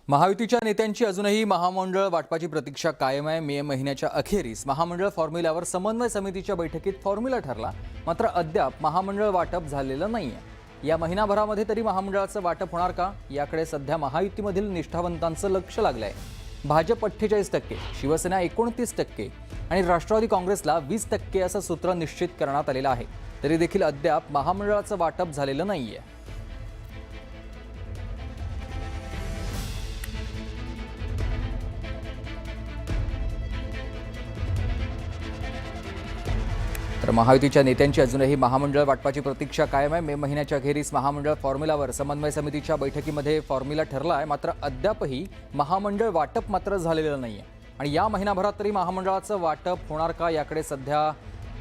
महायुतीच्या नेत्यांची अजूनही महामंडळ वाटपाची प्रतीक्षा कायम आहे। मे महिन्याच्या अखेरीस महामंडळ फॉर्म्युल्यावर समन्वय समितीच्या बैठकीत फॉर्म्युला ठरला, मात्र अद्याप महामंडळ वाटप झालेलं नाहीये। या महिनाभरामध्ये तरी महामंडळाचं वाटप होणार का, याकडे सध्या महायुतीमधील निष्ठावंतांचं लक्ष लागलंय। भाजप 48%, शिवसेना 29% आणि राष्ट्रवादी काँग्रेसला 20% असं सूत्र निश्चित करण्यात आलेलं आहे। तरी देखील अद्याप महामंडळाचं वाटप झालेलं नाहीये। तर महायुतीच्या नेत्यांची अजूनही महामंडळ वाटपाची प्रतीक्षा कायम आहे। मे महिन्याच्या अखेरीस महामंडळ फॉर्म्युल्यावर समन्वय समितीच्या बैठकीमध्ये फॉर्म्युला ठरला आहे, मात्र अद्यापही महामंडळ वाटप मात्र झालेलं नाहीये। आणि या महिनाभरात तरी महामंडळाचं वाटप होणार का, याकडे सध्या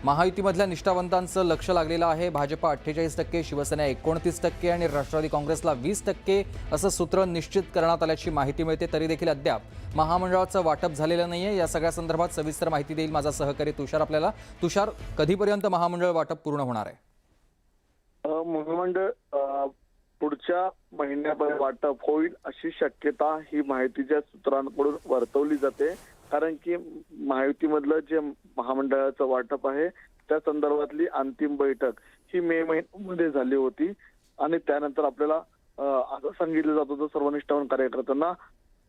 महायुतीमधल्या निष्ठावंतांचं लक्ष लागलेलं आहे। भाजप 48%, शिवसेना 29% आणि राष्ट्रवादी काँग्रेसला 20% असं सूत्र निश्चित करण्यात आल्याची माहिती मिळते। तरी देखील अद्याप महामंडळाचं वाटप झालेलं नाहीये। या सगळ्या संदर्भात सविस्तर माहिती देईल माझा सहकारी तुषार आपल्याला। तुषार, कधीपर्यंत महामंडळ वाटप पूर्ण होणार आहे? महामंडळ पुढच्या महिन्याभर वाटप होईल अशी शक्यता ही माहितीच्या सूत्रांकडून वर्तवली जाते। कारण की महायुतीमधलं जे महामंडळाचं वाटप आहे त्या संदर्भातली अंतिम बैठक ही मे महिन्यामध्ये झाली होती आणि त्यानंतर आपल्याला असं सांगितलं जात होतं सर्व निष्ठावान कार्यकर्त्यांना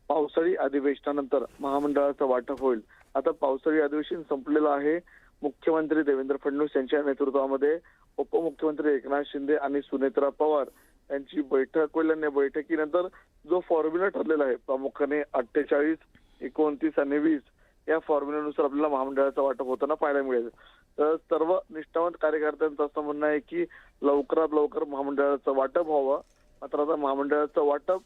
पावसाळी अधिवेशनानंतर महामंडळाचं वाटप होईल। आता पावसाळी अधिवेशन संपलेलं आहे। मुख्यमंत्री देवेंद्र फडणवीस यांच्या नेतृत्वामध्ये उपमुख्यमंत्री एकनाथ शिंदे आणि सुनेत्रा पवार यांची बैठक होईल आणि बैठकीनंतर जो फॉर्म्युला ठरलेला आहे प्रामुख्याने 48, 29 आणि 20 या फॉर्म्युल्यानुसार आपल्याला महामंडळाचं वाटप होताना पाहायला मिळेल। तर सर्व निष्ठावंत कार्यकर्त्यांचं असं म्हणणं आहे की लवकरात लवकर महामंडळाचं वाटप व्हावं। मात्र आता महामंडळाचं वाटप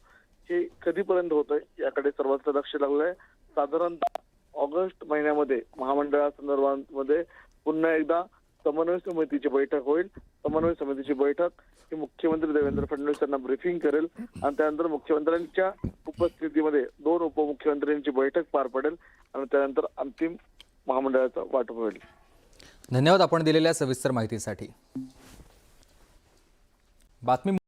हे कधीपर्यंत होतंय याकडे सर्वांचं लक्ष लागलंय। साधारणतः ऑगस्ट महिन्यामध्ये महामंडळासंदर्भामध्ये पुन्हा एकदा समन्वय समितीची बैठक होईल। समन्वय समितीची बैठक ही मुख्यमंत्री देवेंद्र फडणवीस यांना ब्रीफिंग करेल आणि त्यानंतर मुख्यमंत्र्यांच्या उपस्थितीमध्ये 2 उपमुख्यमंत्र्यांची बैठक पार पडेल आणि त्यानंतर अंतिम महामंडळाचं वाटप होईल। धन्यवाद आपण दिलेल्या सविस्तर माहितीसाठी। बातमी